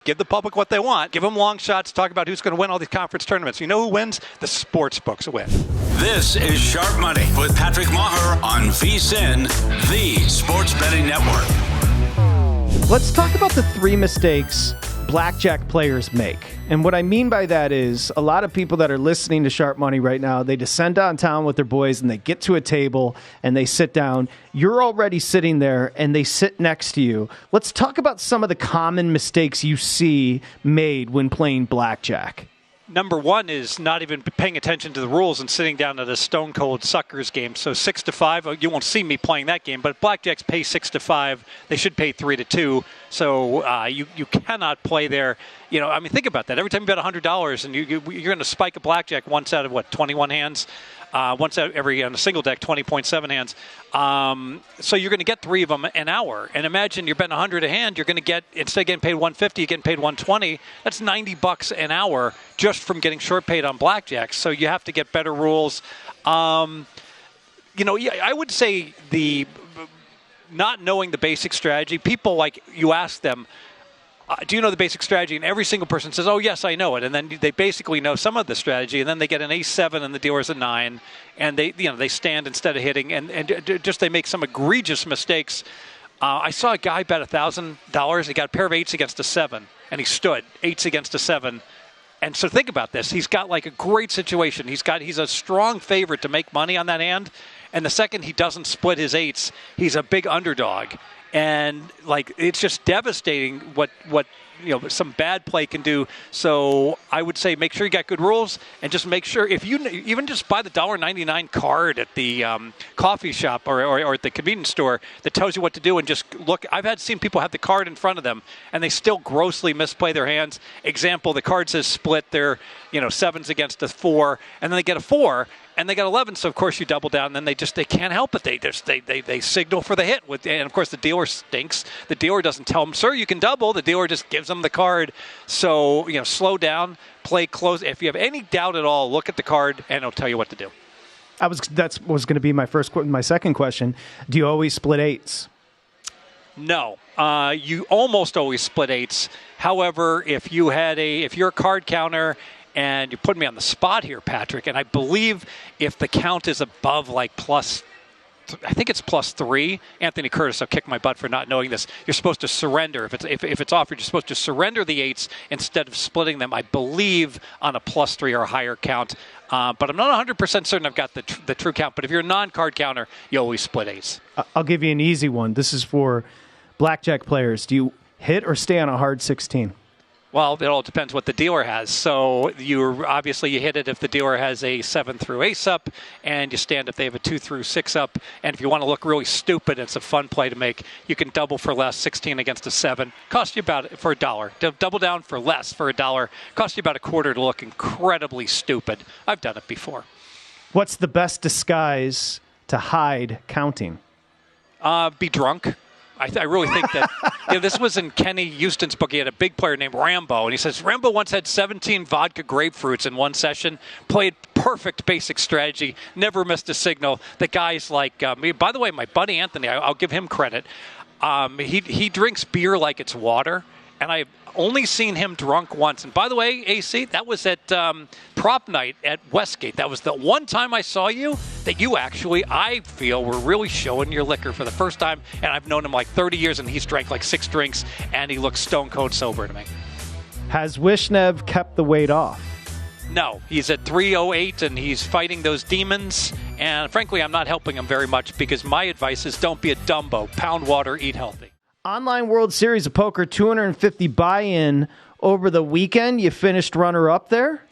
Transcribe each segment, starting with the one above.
Give the public what they want. Give them long shots. Talk about who's going to win all these conference tournaments. You know who wins? The sports books win. This is Sharp Money with Patrick Meagher on VSiN, the sports betting network. Let's talk about the 3 mistakes blackjack players make. And what I mean by that is a lot of people that are listening to Sharp Money right now, they descend downtown with their boys and they get to a table and they sit down. You're already sitting there and they sit next to you. Let's talk about some of the common mistakes you see made when playing blackjack. Number one is not even paying attention to the rules and sitting down at a stone cold suckers game. So 6-5, you won't see me playing that game, but blackjacks pay 6-5. They should pay 3-2. So you cannot play there. You know, I mean, think about that. Every time you bet $100 and you're going to spike a blackjack once out of 21 hands. Once out on a single deck, 20.7 hands. So you're going to get 3 of them an hour. And imagine you're betting 100 a hand. You're going to get, instead of getting paid 150, you're getting paid 120. That's $90 an hour just from getting short paid on blackjack. So you have to get better rules. I would say the not knowing the basic strategy. People, like, you ask them, do you know the basic strategy? And every single person says, oh, yes, I know it. And then they basically know some of the strategy. And then they get an Ace-7 and the dealer's a 9. And they stand instead of hitting. And just they make some egregious mistakes. I saw a guy bet $1,000. He got a pair of 8s against a 7. And he stood 8s against a 7. And so think about this. He's got like a great situation. He's a strong favorite to make money on that hand. And the second he doesn't split his 8s, he's a big underdog. And like, it's just devastating what some bad play can do. So I would say make sure you got good rules, and just make sure if you even just buy the $1.99 card at the coffee shop or at the convenience store that tells you what to do, and just look. I've seen people have the card in front of them and they still grossly misplay their hands. Example: the card says split their 7s against a 4, and then they get a 4. And they got 11, so of course you double down. And then they can't help it. They signal for the hit and of course the dealer stinks. The dealer doesn't tell them, sir, you can double. The dealer just gives them the card. So slow down, play close. If you have any doubt at all, look at the card and it'll tell you what to do. That was going to be my second question. Do you always split 8s? No, you almost always split 8s. However, if you're a card counter. And you're putting me on the spot here, Patrick. And I believe if the count is above like I think it's +3. Anthony Curtis will kick my butt for not knowing this. You're supposed to surrender. If it's offered, you're supposed to surrender the 8s instead of splitting them, I believe, on a +3 or a higher count. But I'm not 100% certain I've got the true count. But if you're a non-card counter, you always split 8s. I'll give you an easy one. This is for blackjack players. Do you hit or stay on a hard 16? Well, it all depends what the dealer has. So you hit it if the dealer has a 7 through ace up, and you stand if they have a 2 through 6 up. And if you want to look really stupid, it's a fun play to make. You can double for less, 16 against a 7. Cost you about for $1. Double down for less for $1. Cost you about a quarter to look incredibly stupid. I've done it before. What's the best disguise to hide counting? Be drunk. I really think that this was in Kenny Houston's book. He had a big player named Rambo, and he says Rambo once had 17 vodka grapefruits in one session, played perfect basic strategy, never missed a signal. The guy's like me. By the way, my buddy Anthony, I'll give him credit. He drinks beer like it's water, and I've only seen him drunk once. And by the way, AC, that was at prop night at Westgate. That was the one time I saw you that you actually, I feel, were really showing your liquor for the first time. And I've known him like 30 years, and he's drank like 6 drinks, and he looks stone cold sober to me. Has Wishnev kept the weight off? No, he's at 308, and he's fighting those demons. And frankly, I'm not helping him very much, because my advice is don't be a Dumbo. Pound water, eat healthy. Online World Series of Poker, 250 buy-in over the weekend. You finished runner-up there?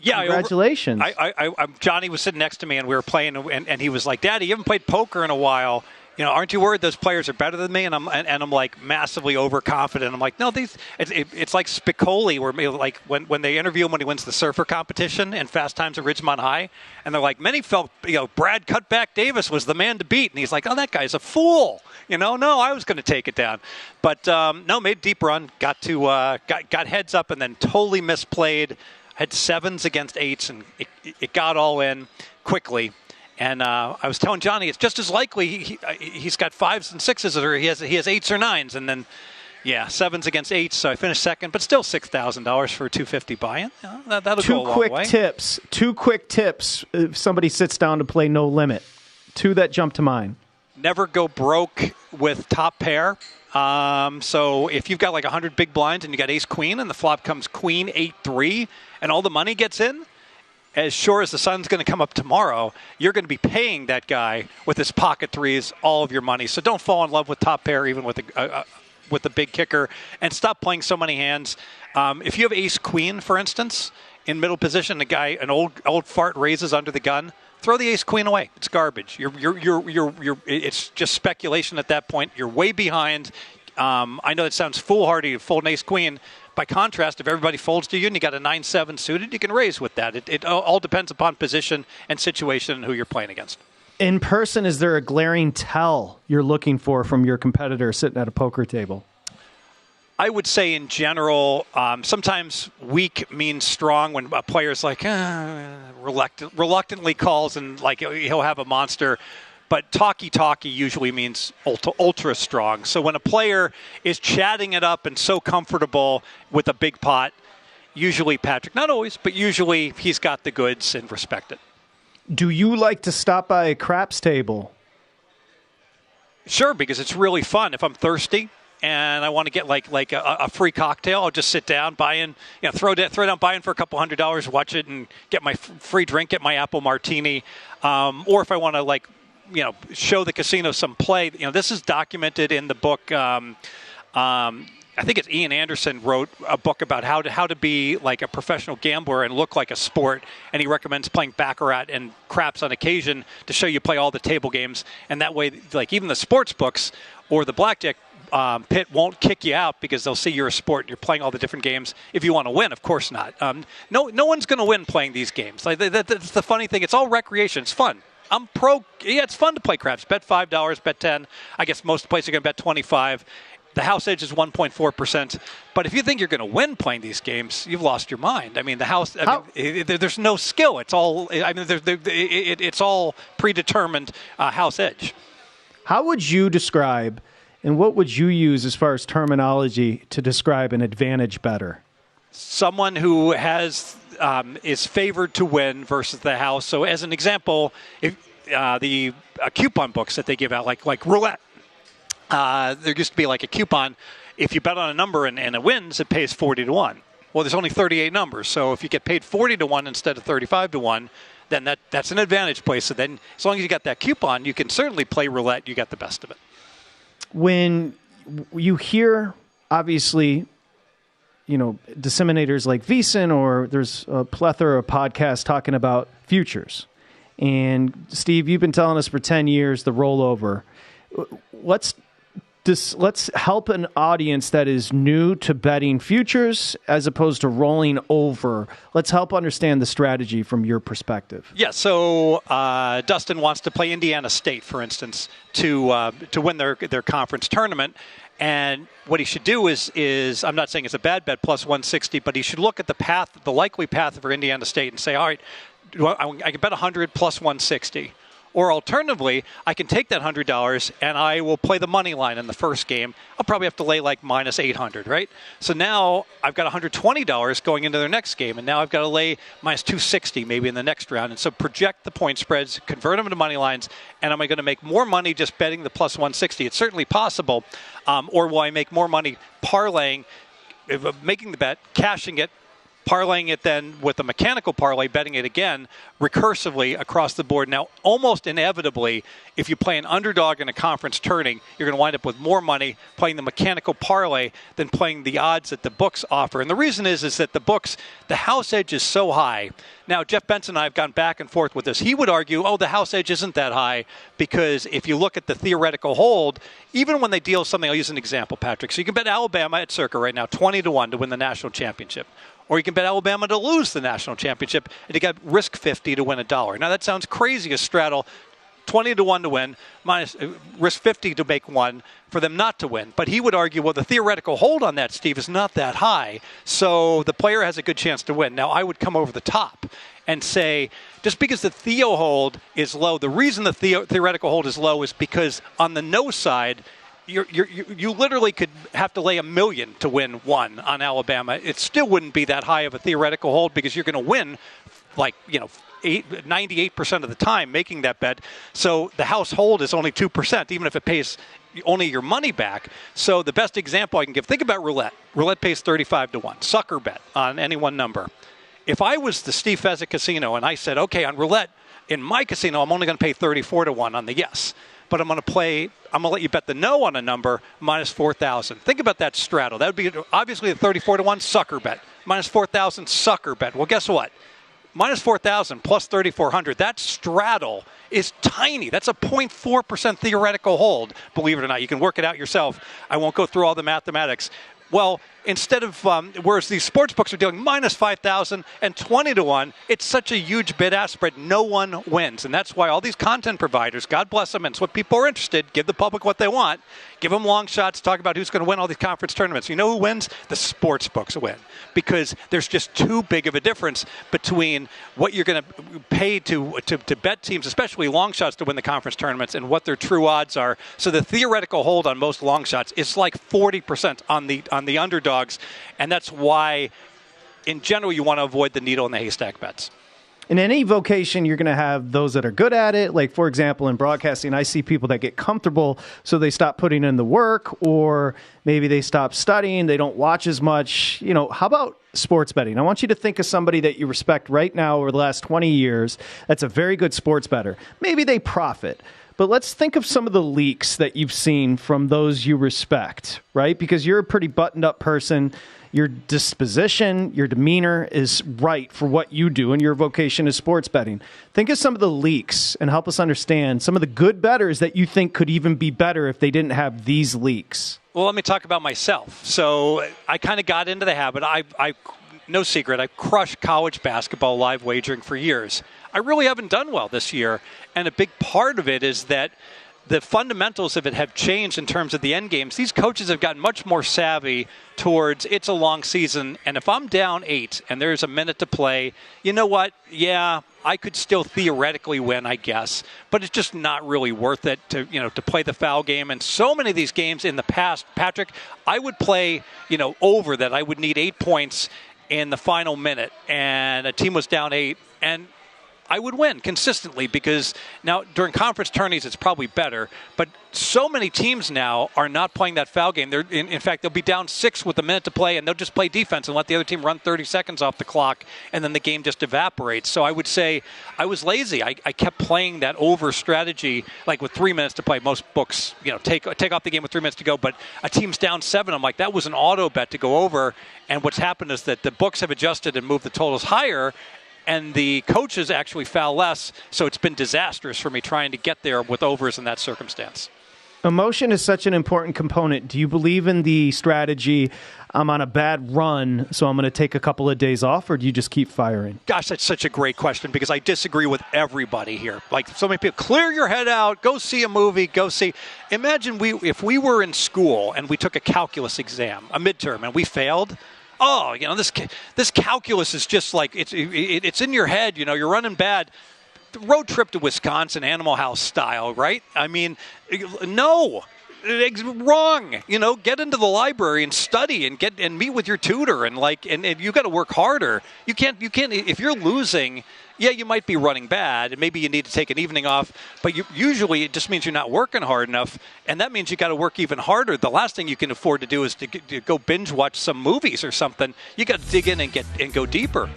Yeah. Congratulations. Johnny was sitting next to me, and we were playing, and he was like, Daddy, you haven't played poker in a while. Aren't you worried those players are better than me? And I'm like massively overconfident. I'm like, no, it's like Spicoli, where like when they interview him when he wins the surfer competition and Fast Times at Ridgemont High, and they're like, many felt Brad Cutback Davis was the man to beat, and he's like, oh, that guy's a fool. No, I was going to take it down, but no, made a deep run, got heads up, and then totally misplayed. Had 7s against 8s, and it got all in quickly. And I was telling Johnny, it's just as likely he's got 5s and 6s, or he has 8s or 9s. And then Yeah, 7s against 8s, so I finished second, but still $6,000 for a $250 buy-in. That'll go a long way. Two quick tips if somebody sits down to play no limit. 2 that jump to mind. Never go broke with top pair. So if you've got like 100 big blinds and you got ace-queen and the flop comes queen 8-3 and all the money gets in, as sure as the sun's going to come up tomorrow, you're going to be paying that guy with his pocket threes all of your money. So don't fall in love with top pair even with the big kicker, and stop playing so many hands. If you have ace-queen, for instance, in middle position, an old fart raises under the gun, throw the ace-queen away. It's garbage. It's just speculation at that point. You're way behind. I know that sounds foolhardy to fold an ace-queen. By contrast, if everybody folds to you and you got a 9-7 suited, you can raise with that. It all depends upon position and situation and who you're playing against. In person, is there a glaring tell you're looking for from your competitor sitting at a poker table? I would say in general, sometimes weak means strong when a player's like reluctantly calls and like he'll have a monster. But talky usually means ultra strong. So when a player is chatting it up and so comfortable with a big pot, usually Patrick, not always, but usually he's got the goods and respect it. Do you like to stop by a craps table? Sure, because it's really fun. If I'm thirsty and I want to get like a free cocktail, I'll just sit down, buy in, throw down, buy in for a couple $100, watch it, and get my free drink, get my apple martini. Or if I want to show the casino some play. This is documented in the book. I think it's Ian Anderson wrote a book about how to be like a professional gambler and look like a sport. And he recommends playing baccarat and craps on occasion to show you play all the table games. And that way, like even the sports books or the blackjack pit won't kick you out because they'll see you're a sport and you're playing all the different games. If you want to win, of course not. No one's going to win playing these games. Like that's the funny thing. It's all recreation. It's fun. I'm pro. Yeah, it's fun to play craps. Bet $5, bet 10. I guess most places are going to bet 25. The house edge is 1.4%. But if you think you're going to win playing these games, you've lost your mind. I mean, there's no skill. It's all. It's all predetermined house edge. How would you describe, and what would you use as far as terminology to describe an advantage bettor? Someone who has. Is favored to win versus the house. So as an example, if the coupon books that they give out, like roulette, there used to be like a coupon. If you bet on a number and it wins, it pays 40 to 1. Well, there's only 38 numbers. So if you get paid 40 to 1 instead of 35 to 1, then that's an advantage play. So then as long as you got that coupon, you can certainly play roulette. You got the best of it. When you hear, obviously, disseminators like VSiN, or there's a plethora of podcasts talking about futures. And Steve, you've been telling us for 10 years the rollover. Let's help an audience that is new to betting futures as opposed to rolling over. Let's help understand the strategy from your perspective. Yeah, so Dustin wants to play Indiana State, for instance, to win their conference tournament. And what he should do is I'm not saying it's a bad bet, plus 160, but he should look at the likely path for Indiana State and say, all right, I can bet 100 plus 160. Or alternatively, I can take that $100 and I will play the money line in the first game. I'll probably have to lay like minus 800, right? So now I've got $120 going into their next game, and now I've got to lay minus 260 maybe in the next round. And so project the point spreads, convert them into money lines, and am I going to make more money just betting the plus 160? It's certainly possible. Or will I make more money parlaying, making the bet, cashing it, parlaying it then with a mechanical parlay, betting it again recursively across the board. Now, almost inevitably, if you play an underdog in a conference turning, you're going to wind up with more money playing the mechanical parlay than playing the odds that the books offer. And the reason is that the books, the house edge is so high. Now, Jeff Benson and I have gone back and forth with this. He would argue, the house edge isn't that high because if you look at the theoretical hold, even when they deal something, I'll use an example, Patrick. So you can bet Alabama at Circa right now, 20 to 1 to win the national championship. Or you can bet Alabama to lose the national championship, and you got risk 50 to win $1. Now that sounds crazy, a straddle, 20 to 1 to win, minus risk 50 to make 1 for them not to win. But he would argue, the theoretical hold on that, Steve, is not that high, so the player has a good chance to win. Now I would come over the top and say, just because the theo hold is low, the reason the theoretical hold is low is because on the no side, you literally could have to lay $1 million to win one on Alabama. It still wouldn't be that high of a theoretical hold because you're going to win, 98% of the time making that bet. So the household is only 2%, even if it pays only your money back. So the best example I can give, think about roulette. Roulette pays 35 to 1. Sucker bet on any one number. If I was the Steve Fezzik casino and I said, okay, on roulette, in my casino, I'm only going to pay 34 to 1 on the yes. But I'm going to let you bet the no on a number, minus 4,000. Think about that straddle. That would be obviously a 34 to 1 sucker bet. Minus 4,000 sucker bet. Well, guess what? Minus 4,000 plus 3,400, that straddle is tiny. That's a 0.4% theoretical hold, believe it or not. You can work it out yourself. I won't go through all the mathematics. Well, instead of, whereas these sports books are dealing minus 5,000 and 20 to 1, it's such a huge bid-ask spread, no one wins. And that's why all these content providers, God bless them, and it's what people are interested, give the public what they want, give them long shots, talk about who's going to win all these conference tournaments. You know who wins? The sports books win. Because there's just too big of a difference between what you're going to pay to bet teams, especially long shots to win the conference tournaments, and what their true odds are. So the theoretical hold on most long shots is like 40% on the underdogs, and that's why, in general, you want to avoid the needle in the haystack bets. In any vocation, you're going to have those that are good at it. Like, for example, in broadcasting, I see people that get comfortable, so they stop putting in the work, or maybe they stop studying, they don't watch as much. How about sports betting? I want you to think of somebody that you respect right now over the last 20 years that's a very good sports bettor. Maybe they profit. But let's think of some of the leaks that you've seen from those you respect, right? Because you're a pretty buttoned-up person. Your disposition, your demeanor is right for what you do, and your vocation is sports betting. Think of some of the leaks and help us understand some of the good bettors that you think could even be better if they didn't have these leaks. Well, let me talk about myself. So I kind of got into the habit. I no secret, I crushed college basketball live wagering for years. I really haven't done well this year, and a big part of it is that the fundamentals of it have changed in terms of the end games. These coaches have gotten much more savvy towards it's a long season, and if I'm down 8 and there's a minute to play, you know what? Yeah, I could still theoretically win, I guess, but it's just not really worth it to play the foul game. And so many of these games in the past, Patrick, I would play, over that. I would need 8 points in the final minute, and a team was down 8, and I would win consistently because now during conference tourneys it's probably better, but so many teams now are not playing that foul game. They're in fact, they'll be down 6 with a minute to play, and they'll just play defense and let the other team run 30 seconds off the clock, and then the game just evaporates. So I would say I was lazy. I kept playing that over strategy, like with 3 minutes to play. Most books, take off the game with 3 minutes to go, but a team's down 7. I'm like, that was an auto bet to go over, and what's happened is that the books have adjusted and moved the totals higher, and the coaches actually foul less, so it's been disastrous for me trying to get there with overs in that circumstance. Emotion is such an important component. Do you believe in the strategy, I'm on a bad run, so I'm going to take a couple of days off, or do you just keep firing? Gosh, that's such a great question because I disagree with everybody here. Like so many people, clear your head out, go see a movie, go see. Imagine if we were in school and we took a calculus exam, a midterm, and we failed. Oh, this calculus is just like, it's in your head, you're running bad. Road trip to Wisconsin, Animal House style, right? I mean, no, it's wrong. Get into the library and study and meet with your tutor and you got to work harder. You can't, if you're losing, yeah, you might be running bad, and maybe you need to take an evening off, but usually it just means you're not working hard enough, and that means you got to work even harder. The last thing you can afford to do is to go binge watch some movies or something. You got to dig in and go deeper.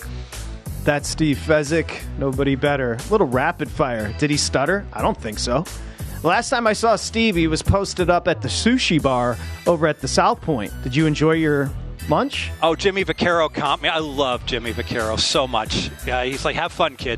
That's Steve Fezzik. Nobody better. A little rapid fire. Did he stutter? I don't think so. Last time I saw Steve, he was posted up at the sushi bar over at the South Point. Did you enjoy your lunch? Oh, Jimmy Vaccaro comp me. I love Jimmy Vaccaro so much. Yeah, he's like, have fun, kid.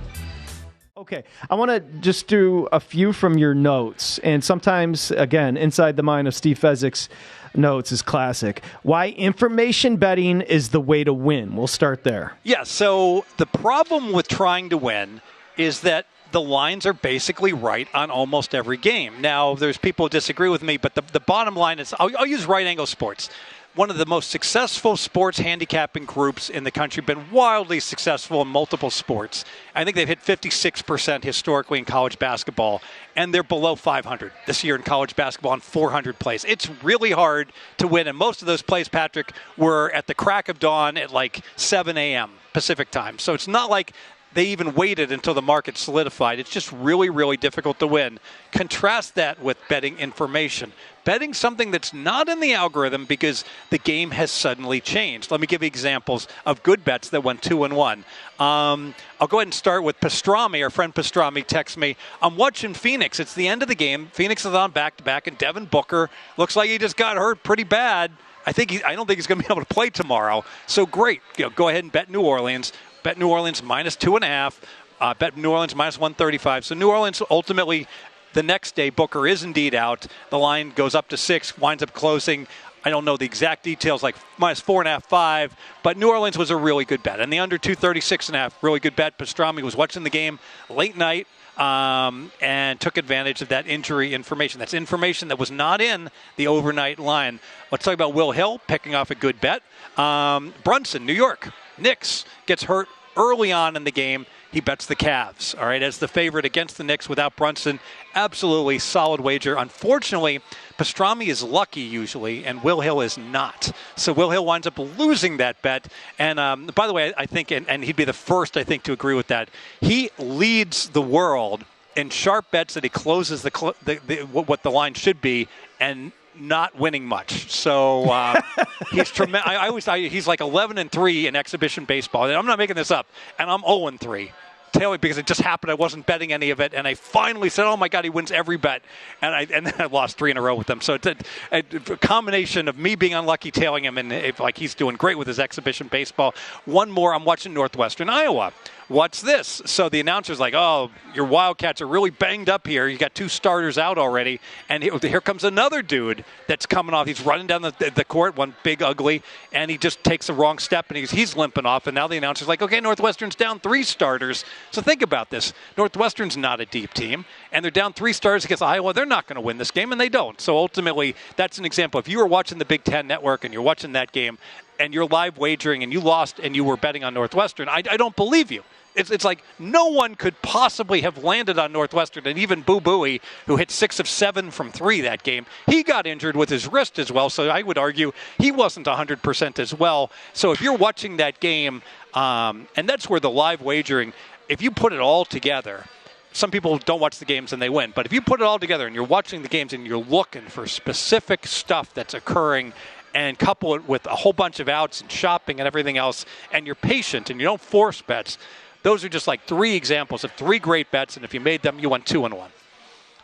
Okay, I want to just do a few from your notes. And sometimes, again, inside the mind of Steve Fezzik's notes is classic. Why information betting is the way to win. We'll start there. Yeah, so the problem with trying to win is that the lines are basically right on almost every game. Now, there's people who disagree with me, but the bottom line is, I'll use right angle sports. one of the most successful sports handicapping groups in the country, been wildly successful in multiple sports. I think they've hit 56% historically in college basketball, and they're below 500 this year in college basketball on 400 plays. It's really hard to win, and most of those plays, Patrick, were at the crack of dawn at like 7 a.m. Pacific time. So it's not like they even waited until the market solidified. It's just really, really difficult to win. Contrast that with betting information. Betting something that's not in the algorithm because the game has suddenly changed. Let me give you examples of good bets that went 2-1. I'll go ahead and start with Pastrami. Our friend Pastrami texts me, I'm watching Phoenix. It's the end of the game. Phoenix is on back-to-back, and Devin Booker looks like he just got hurt pretty bad. I don't think he's going to be able to play tomorrow. So great. Go ahead and bet New Orleans. Bet New Orleans minus 2.5. Bet New Orleans minus 135. So New Orleans ultimately, the next day, Booker is indeed out. The line goes up to 6, winds up closing. I don't know the exact details, like minus 4.5, 5. But New Orleans was a really good bet. And the under 236.5, really good bet. Pastrami was watching the game late night and took advantage of that injury information. That's information that was not in the overnight line. Let's talk about Will Hill picking off a good bet. Brunson, New York. Knicks gets hurt early on in the game. He bets the Cavs, all right, as the favorite against the Knicks without Brunson. Absolutely solid wager. Unfortunately, Pastrami is lucky usually, and Will Hill is not. So Will Hill winds up losing that bet. And by the way, I think, and he'd be the first, I think, to agree with that, he leads the world in sharp bets that he closes what the line should be, and not winning much. So he's tremendous. He's like 11-3 in exhibition baseball. And I'm not making this up. And I'm 0-3. Because it just happened. I wasn't betting any of it, and I finally said, "Oh my God, he wins every bet," and then I lost 3 in a row with them. So it's a combination of me being unlucky, tailing him, and he's doing great with his exhibition baseball. One more, I'm watching Northwestern Iowa. What's this? So the announcer's like, "Oh, your Wildcats are really banged up here. You got 2 starters out already, and here comes another dude that's coming off. He's running down the court, one big ugly, and he just takes the wrong step, and he's limping off. And now the announcer's like, "Okay, Northwestern's down 3 starters." So think about this. Northwestern's not a deep team, and they're down 3 starters against Iowa. They're not going to win this game, and they don't. So ultimately, that's an example. If you were watching the Big Ten Network and you're watching that game, and you're live wagering and you lost and you were betting on Northwestern, I don't believe you. It's like no one could possibly have landed on Northwestern, and even Boo Buie, who hit 6 of 7 from 3 that game, he got injured with his wrist as well, so I would argue he wasn't 100% as well. So if you're watching that game, and that's where the live wagering, if you put it all together, some people don't watch the games and they win, but if you put it all together and you're watching the games and you're looking for specific stuff that's occurring and couple it with a whole bunch of outs and shopping and everything else, and you're patient and you don't force bets, those are just like 3 examples of 3 great bets, and if you made them, you won 2-1.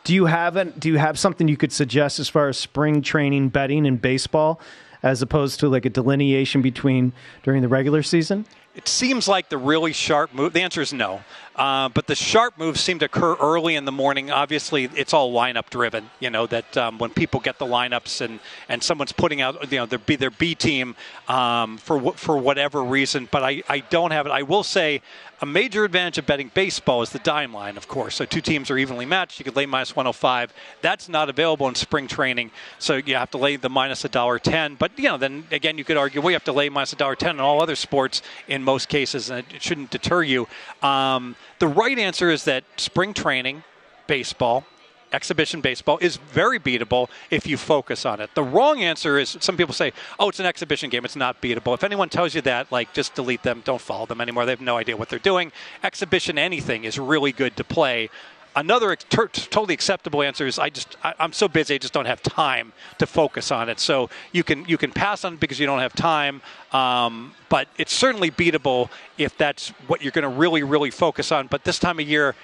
Do you have something you could suggest as far as spring training betting in baseball, as opposed to like a delineation between during the regular season? It seems like the really sharp move. The answer is no. But the sharp moves seem to occur early in the morning. Obviously, it's all lineup driven. That when people get the lineups and someone's putting out their B team for whatever reason. But I don't have it. I will say a major advantage of betting baseball is the dime line, of course. So 2 teams are evenly matched. You could lay minus 105. That's not available in spring training. So you have to lay the minus $1.10. But then again, you could argue you have to lay minus $1.10 in all other sports in most cases, and it shouldn't deter you. The right answer is that spring training baseball, exhibition baseball, is very beatable if you focus on it. The wrong answer is, some people say, oh, it's an exhibition game, it's not beatable. If anyone tells you that, just delete them, don't follow them anymore. They have no idea what they're doing. Exhibition anything is really good to play. Another totally acceptable answer is I'm so busy I just don't have time to focus on it. So you can pass on it because you don't have time, but it's certainly beatable if that's what you're going to really, really focus on. But this time of year,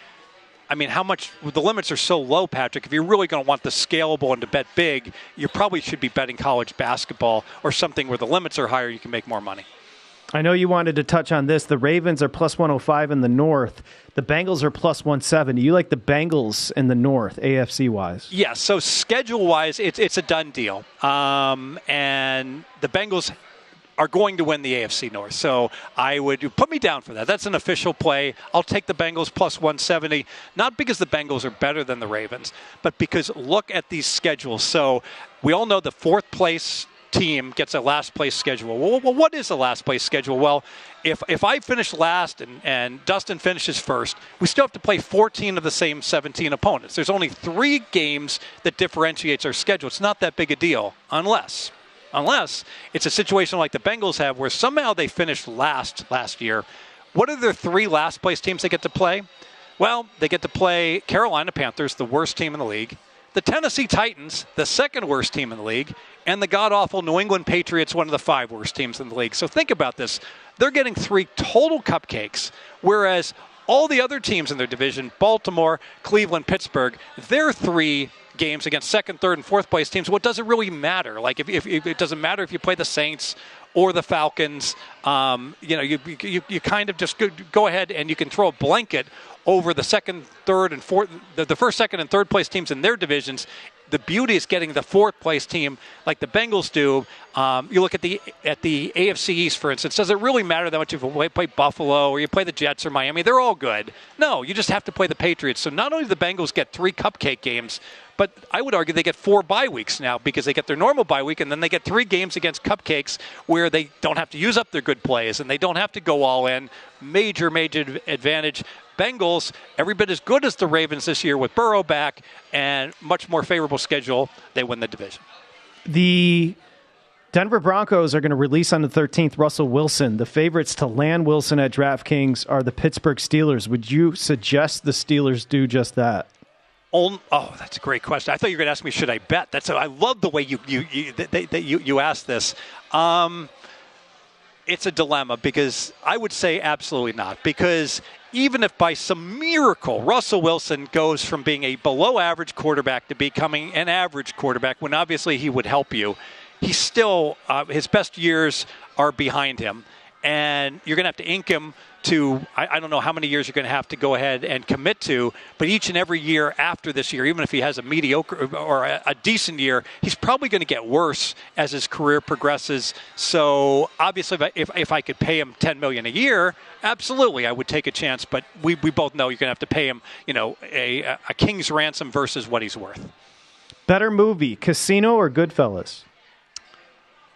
how much the limits are so low, Patrick. If you're really going to want the scalable and to bet big, you probably should be betting college basketball or something where the limits are higher. You can make more money. I know you wanted to touch on this. The Ravens are plus 105 in the North. The Bengals are plus 170. You like the Bengals in the North, AFC-wise? Yeah, so schedule-wise, it's a done deal. And the Bengals are going to win the AFC North. So I would put me down for that. That's an official play. I'll take the Bengals plus 170, not because the Bengals are better than the Ravens, but because look at these schedules. So we all know the 4th place team gets a last place schedule. Well, what is a last place schedule? Well, if I finish last and Dustin finishes first, we still have to play 14 of the same 17 opponents. There's only 3 games that differentiates our schedule. It's not that big a deal unless it's a situation like the Bengals have where somehow they finished last year. What are their 3 last place teams they get to play? Well, they get to play Carolina Panthers, the worst team in the league, the Tennessee Titans, the second worst team in the league, and the god-awful New England Patriots, one of the 5 worst teams in the league. So think about this. They're getting 3 total cupcakes, whereas all the other teams in their division, Baltimore, Cleveland, Pittsburgh, their 3 games against second, third, and fourth place teams, well, it doesn't really matter. Like, if it doesn't matter if you play the Saints or the Falcons, you kind of just go ahead and you can throw a blanket over the second, third, and fourth, the first, second, and third place teams in their divisions. The beauty is getting the fourth place team like the Bengals do. You look at the AFC East, for instance. Does it really matter that much if you play Buffalo or you play the Jets or Miami? They're all good. No, you just have to play the Patriots. So not only do the Bengals get 3 cupcake games, but I would argue they get 4 bye weeks now because they get their normal bye week and then they get 3 games against cupcakes where they don't have to use up their good plays and they don't have to go all in. Major advantage. Bengals, every bit as good as the Ravens this year with Burrow back and much more favorable schedule. They win the division. The Denver Broncos are going to release on the 13th Russell Wilson. The favorites to land Wilson at DraftKings are the Pittsburgh Steelers. Would you suggest the Steelers do just that? Oh, that's a great question. I thought you were going to ask me, should I bet? I love the way you asked this. It's a dilemma because I would say absolutely not. Because even if by some miracle Russell Wilson goes from being a below-average quarterback to becoming an average quarterback, when obviously he would help you, he's still his best years are behind him. And you're going to have to ink him to, I don't know how many years you're going to have to go ahead and commit to, but each and every year after this year, even if he has a mediocre or a decent year, he's probably going to get worse as his career progresses. So obviously, if I could pay him $10 million a year, absolutely, I would take a chance. But we both know you're going to have to pay him, a king's ransom versus what he's worth. Better movie, Casino or Goodfellas?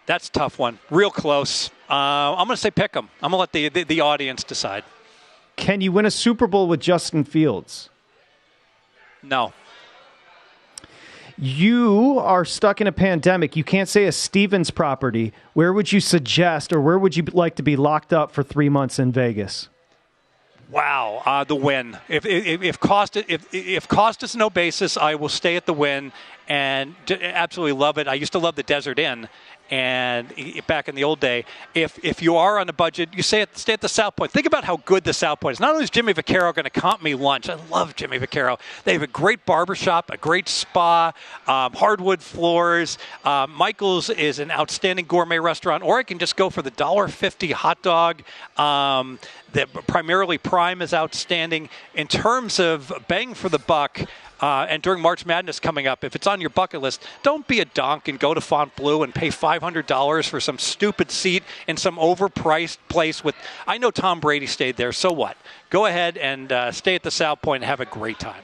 That's a tough one. Real close. I'm going to say pick 'em. I'm going to let the audience decide. Can you win a Super Bowl with Justin Fields? No. You are stuck in a pandemic. You can't say a Stevens property. Where would you suggest or where would you like to be locked up for 3 months in Vegas? Wow, the Wynn. If cost is no basis, I will stay at the Wynn and absolutely love it. I used to love the Desert Inn. And back in the old day, if you are on a budget, you stay at the South Point. Think about how good the South Point is. Not only is Jimmy Vaccaro going to comp me lunch. I love Jimmy Vaccaro. They have a great barbershop, a great spa, hardwood floors. Michael's is an outstanding gourmet restaurant. Or I can just go for the $1.50 hot dog. Primarily Prime is outstanding. In terms of bang for the buck, and during March Madness coming up, if it's on your bucket list, don't be a donk and go to Fontainebleau and pay $500 for some stupid seat in some overpriced place with, I know Tom Brady stayed there, so what? Go ahead and stay at the South Point and have a great time.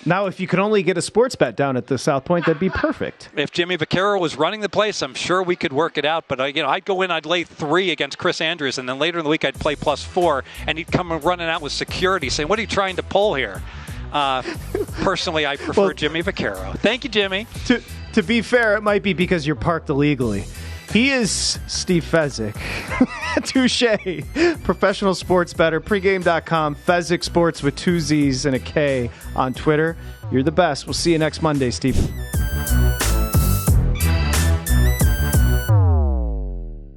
Now, if you could only get a sports bet down at the South Point, that'd be perfect. If Jimmy Vaccaro was running the place, I'm sure we could work it out. But I'd go in, I'd lay 3 against Chris Andrews, and then later in the week I'd play +4, and he'd come running out with security saying, "What are you trying to pull here?" Personally, I prefer Jimmy Vaccaro. Thank you, Jimmy. To be fair, it might be because you're parked illegally. He is Steve Fezzik. Touche. Professional sports bettor. Pregame.com. Fezzik Sports with 2 Z's and a K on Twitter. You're the best. We'll see you next Monday, Steve.